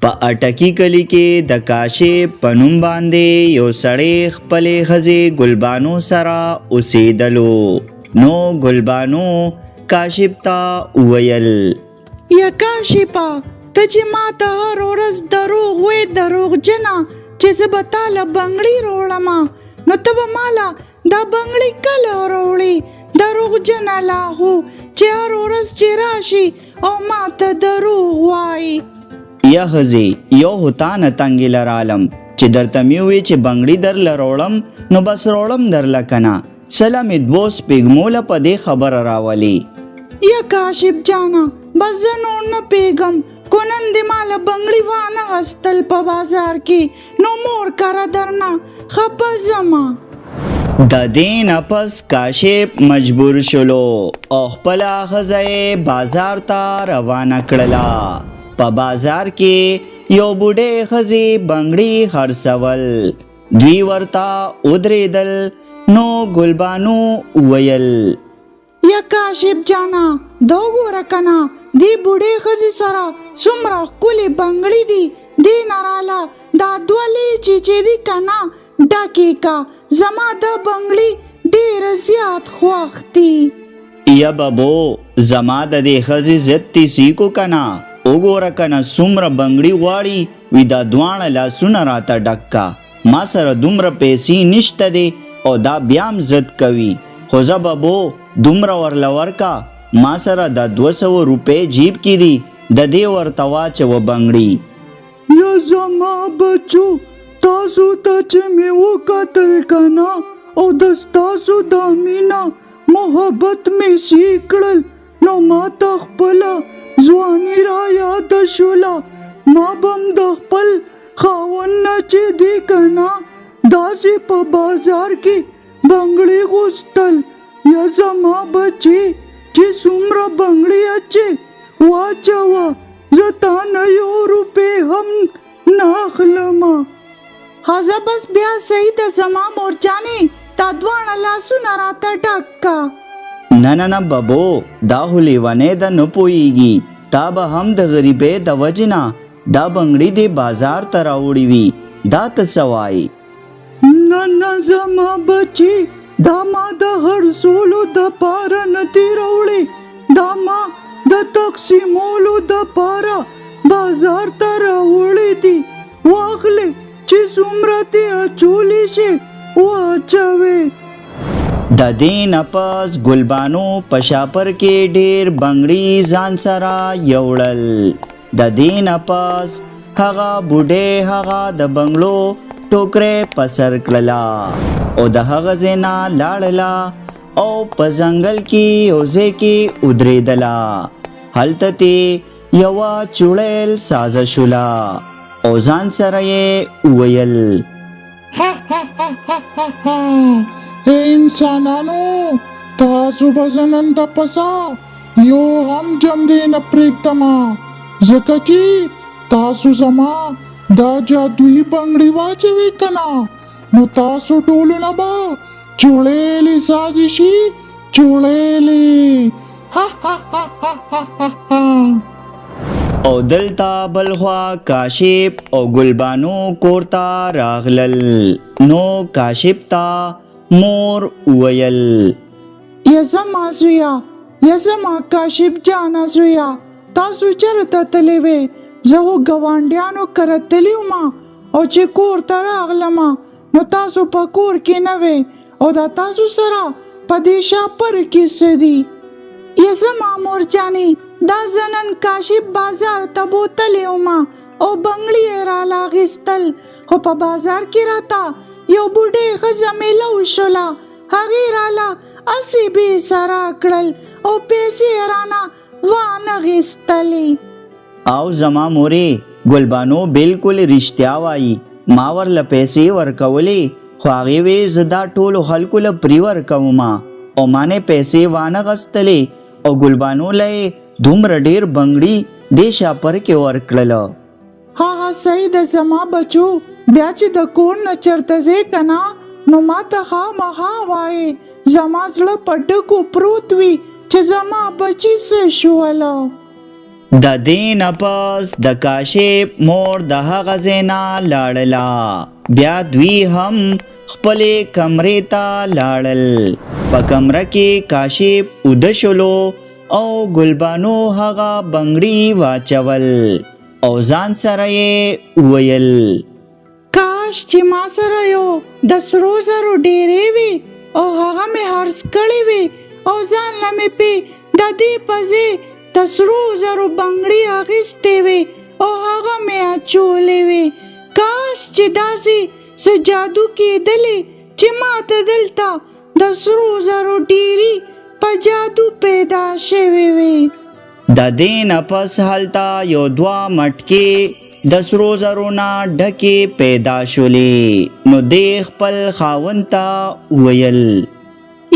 په اټکی کلی کې د کاشف په نوم باندې یو سړی خپلې ښځې ګلبانو سره اوسېدلو. نو ګلبانو کاشف ته وویل: یا کاشفه، ته چې ما ته هر ورځ دروغ وې دروغجنه چې زه به تاله بنګړي راوړمه، نو ته به ماله دا بنګړي کله راوړې؟ دروغجنه لا خو چې هر ورځ چې راشي او ما ته دروغ وایي. یا ښځې، یو خو تا نه تنګې لرالم چې درته مې ووې چې بنګړي درله راوړم، نو بس راوړم درله که نه. سله مې دوو سپېږمو په دې خبره راولې. یا کاشف جانه، بس زه نور نه پیږم، کو نن دې ماله بنګړي وانه غستل په بازار کې، نو مور کره درنه خپه ځمه. د دې نه پس کاشف مجبور شلو او خپله ښځه یې بازار ته روانه کړله. په بازار کې یو بوډۍ ښځې بنګړي خرڅول. دوی ورته ودرېدل. نو ګلبانو وویل: یا کاشف جانا، دا وګوره کنه دې بوډۍ ښځې سره څومره ښکلې بنګړي دي، دې نه راله دا دوه لیچې چې دي کنه ډکې کا، زما دا بنګړي ډېر زیات خوښ دي. یا ببو، زما د دې ښځې ضد تیسی کو کنه، وګوره کنه څومره بنګړي غواړي، وي دا دواړه لاسونه راته ډک کا. ما سره دومره پیسې نشته دی او دا بیا هم ضد کوي، خو زه ببو دومره ورله ورکه، ما سره دا 200 روپۍ جیب کې دي، د دې ورته واچوه بنګړي. یا زما بچو، تاسو ته چې مې وکتل کنه او د ستاسو دا مینه محبت مې سی کړل، نو ما ته خپله ځواني را یاد شوله. ما به هم د خپل خاوند نه چې دی کنه داسې په بازار کې بنګړي غوښتل. یا زما بچی چې څومره بنګړي اچې واچوه، زه تا نه 1 روپۍ هم نه اخلمه. ښځه بس بیا صحیح ده زما مورجانې، تا دواړه لاسونه راته ډک کا. نه نه نه ببو، دا خو لیونی ده نه پوهېږي. تا به هم د غریبۍ د وجې نه دا بنګړي دې بازار ته راوړي وي، دا ته څه وایي؟ نه نه زما بچی، دا ما د هرڅولو د پاره نه دي راوړې، دا ما د تقسیمولو د پاره بازار ته راوړې دي. واخلې چې څومره دې اچولی شي واچوې. د دې نه پس ګلبانو په شاپر کې ډېر بنګړي ځان سره یوړل. د دې نه پس هغه بوډۍ هغه د بنګړو ټوکرې په سر کړله او د هغه ځای نه لاړله او په ځنګل کې یو ځای کې ودرېدله. هلته ترې یوه چوړیل سازه شوله او ځان سره یې وویل: اے انسانانو، تاسو به زه نن د پسه یو هم جم دی نه پرېږدمه، ځکه چې تاسو زما دا جادویي بنګړي واچوئ که نه، نو تاسو ټولو نه به چوړیلې سازې شي، چوړیلې. او دلته بلخوا کاشف او ګلبانو کور ته راغلل. نو کاشف ته مور وویل: یا زما زویا، یا زما کاشف جانه زویا، تاسو چېرته تللی وې؟ زه خو ګاونډیانو کره تللی وم او چې کور ته راغلمه نو تاسو په کور کې نه وې، او دا تاسو سره په دې شاپر کې څه دي؟ یا زما مورجانې، دا زه نن کاشف بازار ته بوتلی وم او بنګړي یې راله اخیستل، خو په بازار کې راته یو بوډۍ ښځه میلو شوله، هغې راله اسې بې سره کړل او پیسې یې رانه وانخیستلې. او زما مورې، ګلبانو بالکل رښتیا وایي، ما ورله پیسې ورکولې، خو هغې وې زه دا ټولو خلکو له پرې ورکوم او ما نه پیسې وانخیستلې او ګلبانو له یې دومره ډېر بنګړي دې شاپر کې ورکړله. ها صحیح ده زما بچو، بیا چې د کور نه چرته ځې که نه نو ما ته خامخا وایې، زما زړه په ډکو پروت وي چې زما بچي څه شوله. د دې نه پس د کاشف مور د هغه ځای نه لاړله. بیا دوی هم خپلې کمرې ته لاړل. په کمره کې کاشف اوده شولو او ګلبانو هغه بنګړي واچول او ځان سره یې وویل کاش چې ما سره یو د سرو زرو ډېرې وي او هغه مې هرڅ کړې وي او ځان له مې پې د دې پزې د سرو زرو بنګړي اخیستې وي او هغه مې اچولې وي. کاش چې داسې څه جادو کېدلې چې ما ته دلته د سرو زرو ډېرې په جادو پیدا شوې وي. د دې نه پس هلته یو دوه مټکې د سرو زرو نه ډکې پیدا شولې. نو دې خپل خاوند ته وویل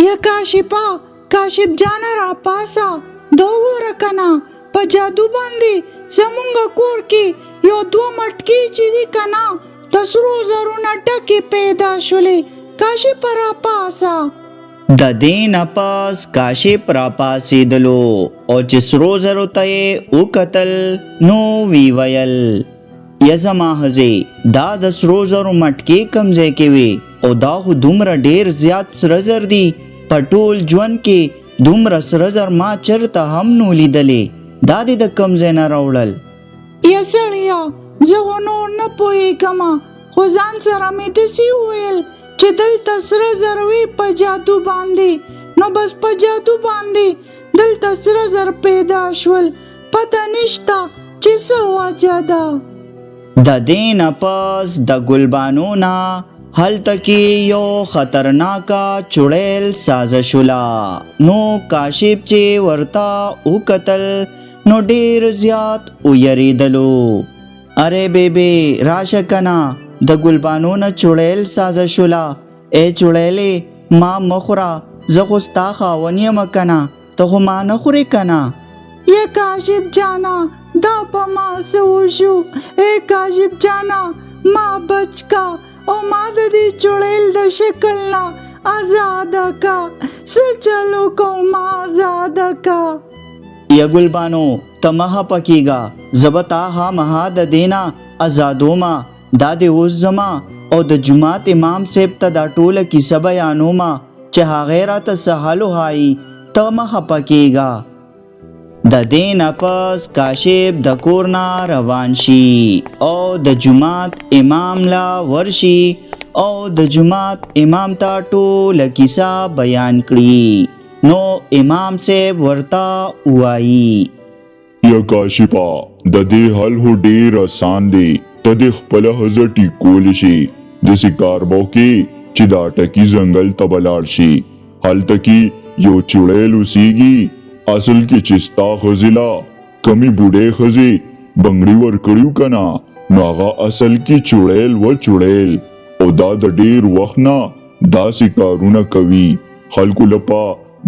یا کاشفه کاشف جانه را پاسه دا وګوره کنه په جادو باندې زمونږ کور کې یو دوه مټکې چې دي کنه د سرو زرو نه ډکې پیدا شولې. کاشف را پاسه. د دې نه پس کاشف را پاسېدلو او چې سرو زرو ته یې وکتل نو وی ویل یا زما ښځې دا د سرو زرو مټکې کوم ځای کې وې او دا خو دومره ډېر زیات سره زر دي. په ټول ژوند کې دومره سره زر ما چېرته هم نو لیدلې. دا دې د کوم ځای نه راوړل؟ یا سړیه زه خو نور نه پوهېږم خو ځان سره مې داسې وویل چې دلته سره زر وي په جادو باندې نو بس په جادو باندې دلته سره زر پیدا شول. پته نشته چې څه وجه ده. د دې نه پس د ګلبانو نه هلته کې یو خطرناکه چړیل سازه شوله. نو کاشف چې ورته وکتل نو ډېر زیات ویریدلو. اره بیبي راشه کنه د ګلبانو نه چړیل سازه شوله. ای چړیلې ما مخوره زه خو ستا خاوند یم کنه ته خو ما نه خورې کنه. یا کاشف جانا دا په ما څه وشو. ای کاشف جانا ما بچ کا او ما د دې چړیل د شکل نه آزاده کا. څه چلو کو ما آزاده کا. یا ګلبانو ته مه پکېږه زه به تا خامخا د دې نه ازادومه. دا دې اوس زما او د جومات امام صاحب ته دا ټوله کیسه بیانومه چې هغې راته څه حل وښایي. ته مه خفه کېږه. د دې نه پس کاشف د کور نه روان شي او د جومات امام لا ورشي او د جومات امام ته ټوله کیسه بیان کړي. نو امام صاحب ورته وایي یا کاشفه د دې حل هو ډېر آسان دی. ته د خپله ښځه ټیکولی شي داسې کار به وکړې چې دا ټکي ځنګل ته به لاړ شي. هلته کې یو چړیل اوسیږي. اصل کې چې ستا ښځې لا کمې بوډۍ ښځې بنګړي ورکړي که نه نو هغه اصل کې چړیل و چړیل او دا د ډېر وخت نه داسې کارونه کوي. خلکو لپا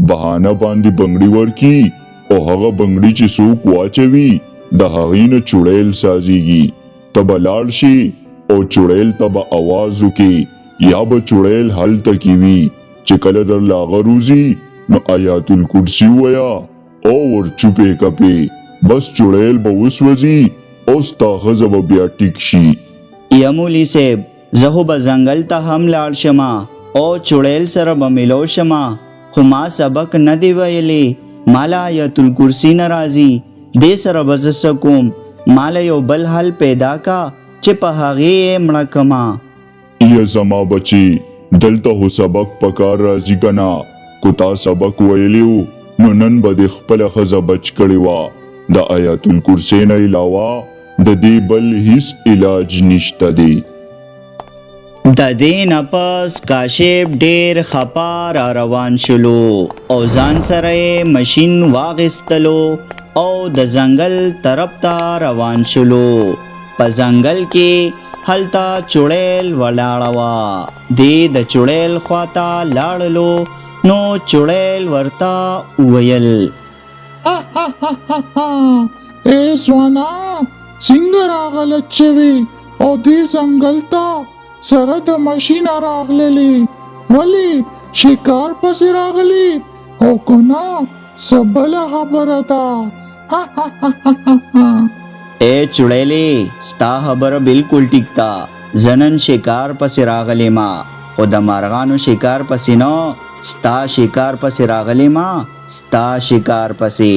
بهانه باندې بنګړي ورکي او هغه بنګړي چې څوک واچوي د هغې نه چړیل سازیږي. ته به لاړ شي او چړیل ته به اواز وکړي یا به چړیل هلته کې وي چې کله درله هغه روزي نو آیات الکرسي ووایه او ور چوپې کپې بس چړیل به وسوځي او ستا ښځه به بیا ټیک شي. یا مولي صاحب زه خو به ځنګل ته هم لاړ شمه او چړیل سره به ملو شمه خو ما سبق نه دی ویلی. مالا آیت الکرسي نه راځي. دې سره به زه څه کوم؟ مالا یو بل حل پیدا کا چې په هغې یې مړه کما. یا زما بچی دلته خو سبق پکار راځي که نه کو تا سبق ویلی و نو نن به دې خپله ښځه بچ کړې وه. د آیات الکرسي نه علاوه د دې بل هیڅ علاج نشته دی. د دې نه پس کاشف ډېر خپه را روان شولو او ځان سره یې مشین واغېستلو او د ځنګل طرف ته روان شولو. په ځنګل کې هلته چړیل ولاړه وه. دې د چړیل خواته لاړلو نو چړیل ورته وویل ای ځوانا څنګه راغلت شوې او دې ځنګل ته سره د ماشینه راغللې ولې شکار پسې راغلې او که نه څه بله خبره ده ए चुड़ैले स्ता खबर बिल्कुल टिकता जनन शिकार पसे रागले मा ओ द मारगानो शिकार पसे नो स्ता शिकार पसे रागले मा स्ता शिकार पसे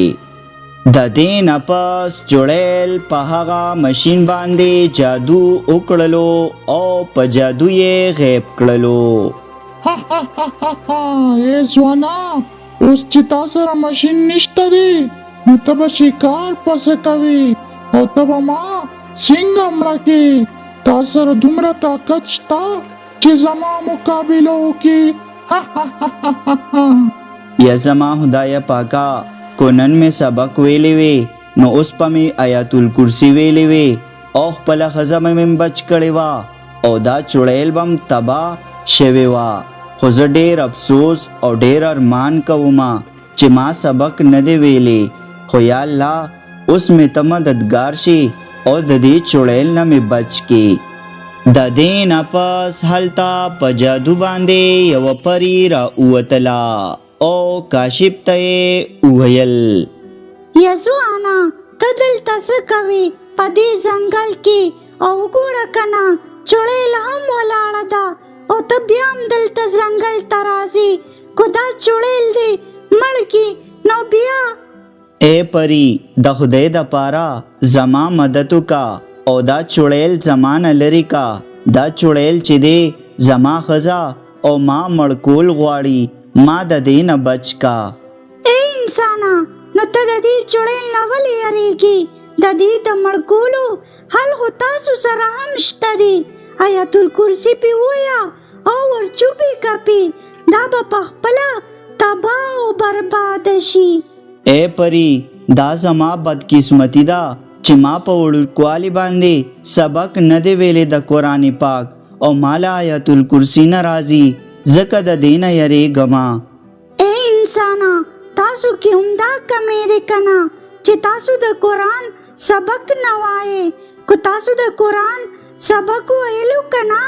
د دې نپس چړیل په هغه ماشین باندې جادو وکړلو او په جادو یې غیب کړلو اے ځوانا اوس چې تا سره ماشین نشته دی نو ته به شکار پسې کوي او ته به ما څنګه مړه کې تا سره دومره طاقت شته چې زما مقابله وکړي یا زما خدای پاکا کونن میں سبق ویلے وے نو اس پا میں آیات الکرسی ویلے وے او خپل خزم میں بچ کړي وا او دا چړیل بم تبا شوی وا خو زه ډیر افسوس او ډیر ارمان کوم چې ما سبق نه دی ویلې خو یا الله اوس می ته مددگار شي او د دې چړیل نه می بچ کی د دې نه پس هلتا په جادو باندې یو پری را اوتلا او کاشف ته ویل یزوانا ته دلته څه کوې په دې ځنګل کې او وګوره کنه چړیل هم ولاړه ده او ته بیا هم دلته ځنګل ته راځې کو دا چړیل دی مړ کی نو بیا اے پری د خدای د پارا زما مدد کا او دا چړیل زمان لری کا دا چړیل چې دی زما خزا او ما مړکول غواړي ما د دې نه بچ کا اے انسانا نو ته د دې چړیل نه ولې یریږي د دې د مړکولو حل خو تاسو سره هم شته دی آیت الکرسی پی ویا او ورچوبې کپی دا به پخپله تباه او برباد شي اے پری دا زما بدقسمتی دا چې ما په وړوکوالي باندې سبق نه دی ویلې د قرآن پاک او مالا آیت الکرسی نه راځي ځکه د دې نه یریږم اے انسانا تاسو کې همدا کمی دی کنه چې تاسو د قرآن سبق نه وایې کو تاسو د قرآن سبق ویلو کنه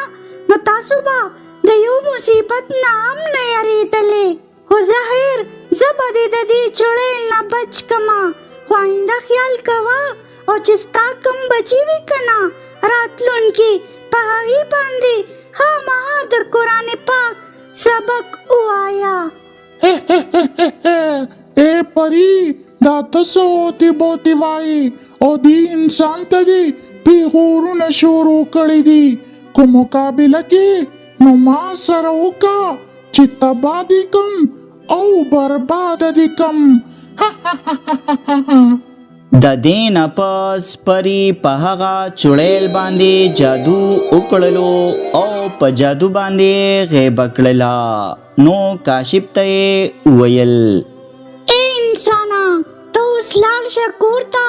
نو تاسو به د یو مصیبت نه هم نه یریدلې خو ظاهر زه به دې د دې چړیل نه بچ کما خو آینده خیال کوه او چې ستا کم بچي وي کنه راتلونکي په هغې باندې خامخا د قرآن پاک سبق ووایا اے پری دا تاسو تی بوتی وای او دی انسان ته دی پیغورونه شروع کړی دي کو مقابله کې نو ما سره وکا چې تبا دي کم او برباد دي کم د دې نه پس پری په هغه چړیل باندې جادو وکړلو او په جادو باندې غیب کړلا نو کاشف ته ویل اے انسانا ته اوس لاړ شه کور ته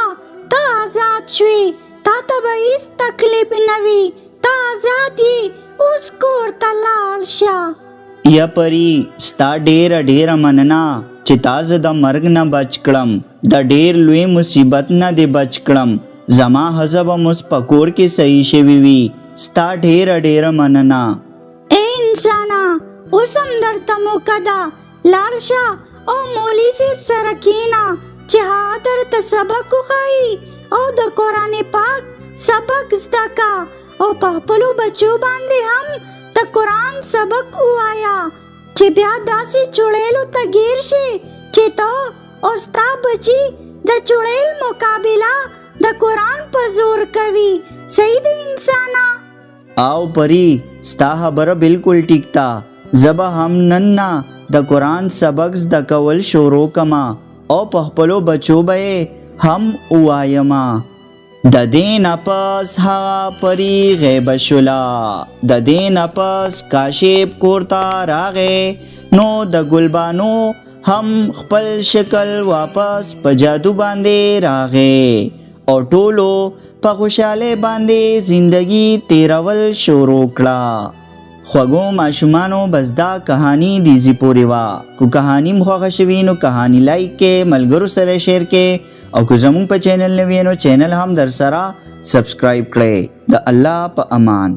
ته آزاد شوې تا ته به هېڅ تکلیف نه وي ته آزاد یې اوس کور ته لاړ شه یا پری ستا ډیره مننه چې تاسو د مرګ نه بچ کړم د ډیر لوی مصیبت نه دی بچ کړم زما حزب مس پکور کې صحیح شوی وي ستا ډیره مننه اے انسانا اوس هم درته موقع ده لاړ شه او مولوي صاحب سره کښېنه چې هغه درته سبق وښایي او د قرآن پاک سبق زده کا او په خپلو بچو باندې هم د قرآن سبق ووایا چې بیا داسې چړیلو ته ګیر شي چې ته او ستا بچي د چړیل مقابله د قرآن په زور کوي صحیح دی انسانا او پری ستا خبره بالکل ټیک تا زبا هم نننا د قرآن سبق زده کول شروع کما او په خپلو بچو به هم ووایما د دې نه پس هغه پری غیب شولا د دې نه پس کاشف کور ته راغی نو د ګلبانو هم خپل شکل واپس په جادو باندې راغی او ټولو په خوشاله باندې زندگی تیرول شروع کړه خوږو ماشومانو بس دا کہانی دیزی پوری وا کو کہانی مخوښه شوي نو کہانی لایک کې ملګرو سره شیر کې او که زموږ په چینل نوی نو چینل هم در سره سبسکرایب کړئ د الله په امان